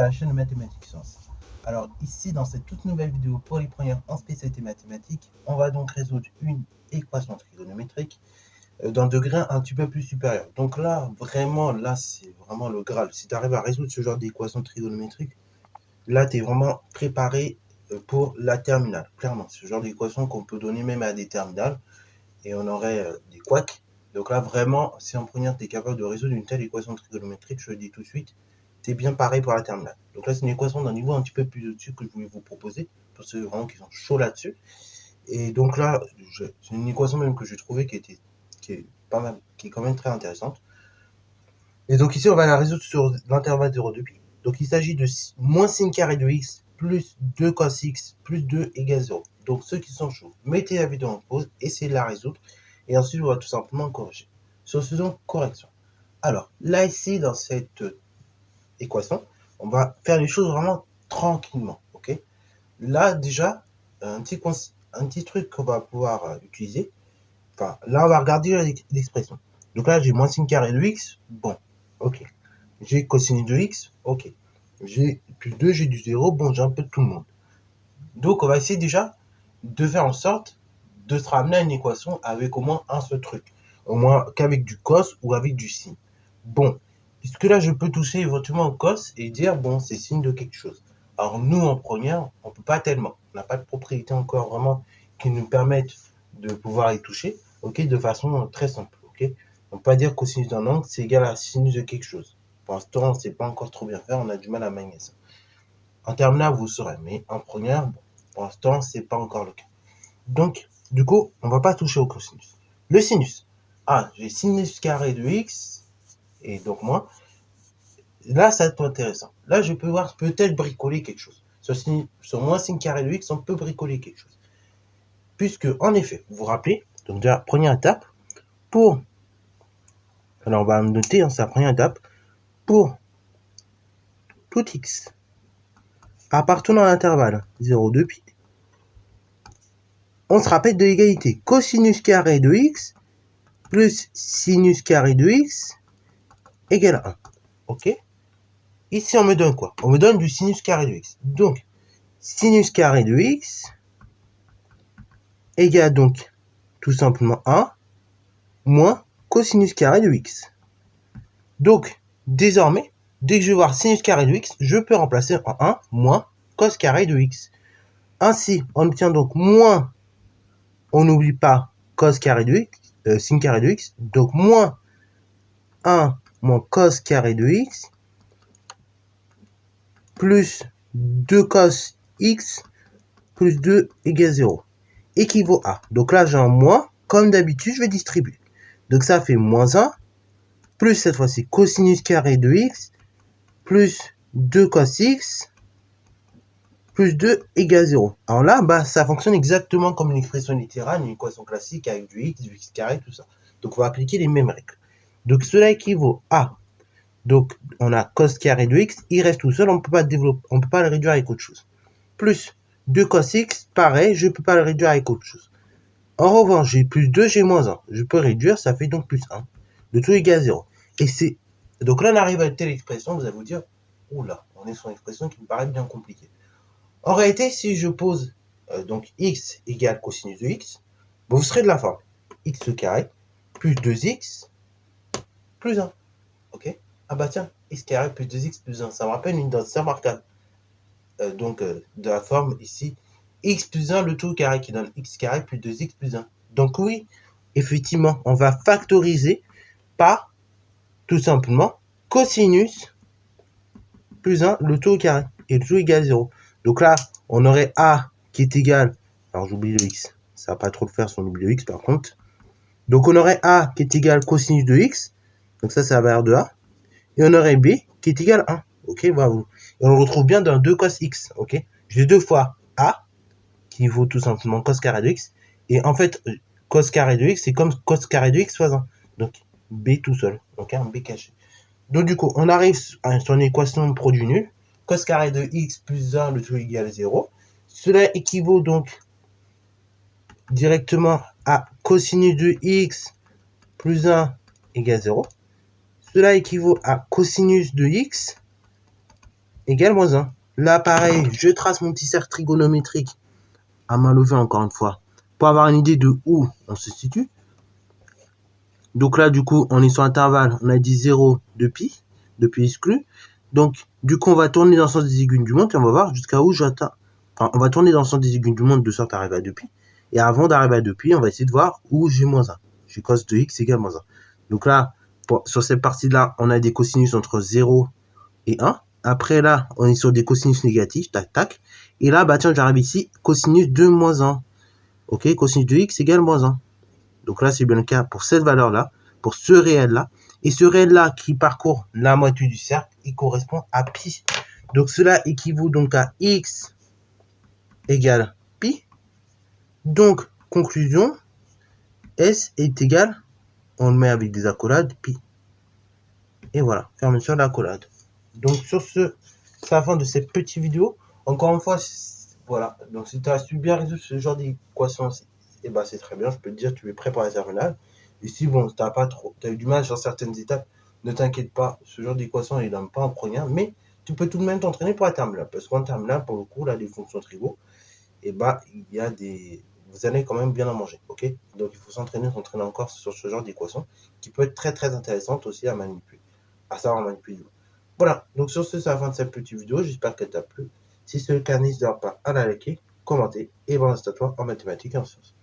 la chaîne Mathématiques Sciences. Alors ici, dans cette toute nouvelle vidéo pour les premières en spécialité mathématiques, on va donc résoudre une équation trigonométrique d'un degré un petit peu plus supérieur. Donc là, vraiment, là, c'est vraiment le Graal. Si tu arrives à résoudre ce genre d'équation trigonométrique, là, tu es vraiment préparé pour la terminale. Clairement, ce genre d'équation qu'on peut donner même à des terminales et on aurait des couacs. Donc là, vraiment, si en première, tu es capable de résoudre une telle équation trigonométrique, je le dis tout de suite, tu es bien paré pour la terminale. Donc là, c'est une équation d'un niveau un petit peu plus au-dessus que je voulais vous proposer, pour ceux vraiment qui sont chauds là-dessus. Et donc là, c'est une équation même que j'ai trouvée qui est pas mal, qui est quand même très intéressante. Et donc ici, on va la résoudre sur l'intervalle 0,2 pi. Donc il s'agit de moins sin carré de x plus 2 cos x plus 2 égale 0. Donc ceux qui sont chauds, mettez la vidéo en pause, essayez de la résoudre, et ensuite on va tout simplement corriger. Sur ce donc, correction. Alors là ici, dans cette équation, on va faire les choses vraiment tranquillement, ok? Là déjà, un petit truc qu'on va pouvoir utiliser, enfin là on va regarder l'expression. Donc là j'ai moins sin carré de x, bon, ok. J'ai cosinus de x, ok. J'ai plus 2, j'ai du 0, bon j'ai un peu de tout le monde. Donc on va essayer déjà de faire en sorte de se ramener à une équation avec au moins un seul truc. Au moins qu'avec du cos ou avec du sin. Bon, puisque là je peux toucher éventuellement au cos et dire bon c'est signe de quelque chose. Alors nous en première, on peut pas tellement. On n'a pas de propriété encore vraiment qui nous permettent de pouvoir y toucher, ok, de façon très simple, ok. On peut pas dire cosinus d'un angle c'est égal à sinus de quelque chose. Pour l'instant, on ne sait pas encore trop bien faire, on a du mal à manier ça. En terminale, vous saurez, mais en première, bon, pour l'instant, c'est pas encore le cas. Donc, du coup, on va pas toucher au cosinus. Le sinus. Ah, j'ai sinus carré de x, et donc moi, là, ça va être intéressant. Là, je peux voir peut-être bricoler quelque chose. Sur moins sin carré de x, on peut bricoler quelque chose. Puisque, en effet, vous vous rappelez, donc déjà, première étape, pour... Alors, on va noter, hein, c'est la première étape, pour tout x appartenant à l'intervalle 0,2 pi, on se rappelle de l'égalité cosinus carré de x plus sinus carré de x égale 1. Ok? Ici, on me donne quoi? On me donne du sinus carré de x. Donc, sinus carré de x égale donc tout simplement 1 moins cosinus carré de x. Donc, désormais, dès que je vais voir sinus carré de x, je peux remplacer en 1 moins cos carré de x. Ainsi, on obtient donc moins, on n'oublie pas cos carré de x, sin carré de x, donc moins 1 moins cos carré de x plus 2 cos x plus 2 égale 0 équivaut à. Donc là, j'ai un moins. Comme d'habitude, je vais distribuer. Donc ça fait moins 1 plus cette fois-ci cosinus carré de x plus 2 cos x plus 2 égale 0. Alors là, bah, ça fonctionne exactement comme une expression littérale, une équation classique avec du x carré, tout ça. Donc on va appliquer les mêmes règles. Donc cela équivaut à, donc on a cos carré de x, il reste tout seul, on ne peut pas le réduire avec autre chose. Plus 2 cos x, pareil, je ne peux pas le réduire avec autre chose. En revanche, j'ai plus 2, j'ai moins 1. Je peux réduire, ça fait donc plus 1. Le tout égale 0. Et c'est... Donc là, on arrive à une telle expression, vous allez vous dire, oula, on est sur une expression qui me paraît bien compliquée. En réalité, si je pose donc x égale cosinus de x, vous serez de la forme x carré plus 2x plus 1. Ok? Ah bah tiens, x carré plus 2x plus 1, ça me rappelle une densité remarquable. De la forme ici, x plus 1, le tout carré qui donne x carré plus 2x plus 1. Donc oui, effectivement, on va factoriser par, tout simplement, cosinus plus 1, le tout au carré, et le tout égale 0. Donc là, on aurait a qui est égal, alors j'oublie le x, ça va pas trop le faire si on oublie le x par contre. Donc on aurait a qui est égal cosinus de x, donc ça c'est la valeur de a, et on aurait b qui est égal à 1. Ok, bravo. Et on le retrouve bien dans 2 cos x. Ok, j'ai 2 fois a qui vaut tout simplement cos carré de x. Et en fait, cos carré de x, c'est comme cos carré de x fois 1. Donc b tout seul. Donc un b caché. Donc du coup, on arrive sur une équation de produit nul. Cos carré de x plus 1, le tout égale 0. Cela équivaut donc directement à cosinus de x plus 1 égale 0. Cela équivaut à cosinus de x égale moins 1. Là, pareil, je trace mon petit cercle trigonométrique à main levée encore une fois pour avoir une idée de où on se situe. Donc là, du coup, on est sur intervalle, on a dit 0 de pi exclu. Donc, du coup, on va tourner dans le sens des aiguilles du montre et on va voir jusqu'à où j'atteins. Enfin, on va tourner dans le sens des aiguilles du montre de sorte à arriver à 2pi. Et avant d'arriver à 2pi, on va essayer de voir où j'ai moins 1. J'ai cos de x égale moins 1. Donc là, sur cette partie-là, on a des cosinus entre 0 et 1. Après, là, on est sur des cosinus négatifs, tac, tac. Et là, bah tiens, j'arrive ici, cosinus de moins 1. Ok, cosinus de x égale moins 1. Donc là, c'est bien le cas pour cette valeur-là, pour ce réel-là. Et ce réel-là qui parcourt la moitié du cercle, il correspond à pi. Donc cela équivaut donc à x égale pi. Donc, conclusion, S est égal, on le met avec des accolades, pi. Et voilà, fermeture de l'accolade. Donc sur ce, c'est la fin de cette petite vidéo. Encore une fois, voilà. Donc si tu as su bien résoudre ce genre d'équation, et ben c'est très bien. Je peux te dire, tu es prêt pour la terminale. Et si bon, tu as eu du mal sur certaines étapes, ne t'inquiète pas. Ce genre d'équation, il n'aime pas en premier. Mais tu peux tout de même t'entraîner pour la terminale. Parce qu'en terminale, pour le coup, là, les fonctions trigo, et bah il y a des. Vous allez quand même bien en manger, ok? Donc il faut s'entraîner encore sur ce genre d'équation qui peut être très très intéressante aussi à manipuler, à savoir manipuler. Voilà, donc sur ce, c'est la fin de cette petite vidéo. J'espère qu'elle t'a plu. Si c'est le cas, n'hésite pas à la liker, commenter et bon, c'est à toi en mathématiques et en sciences.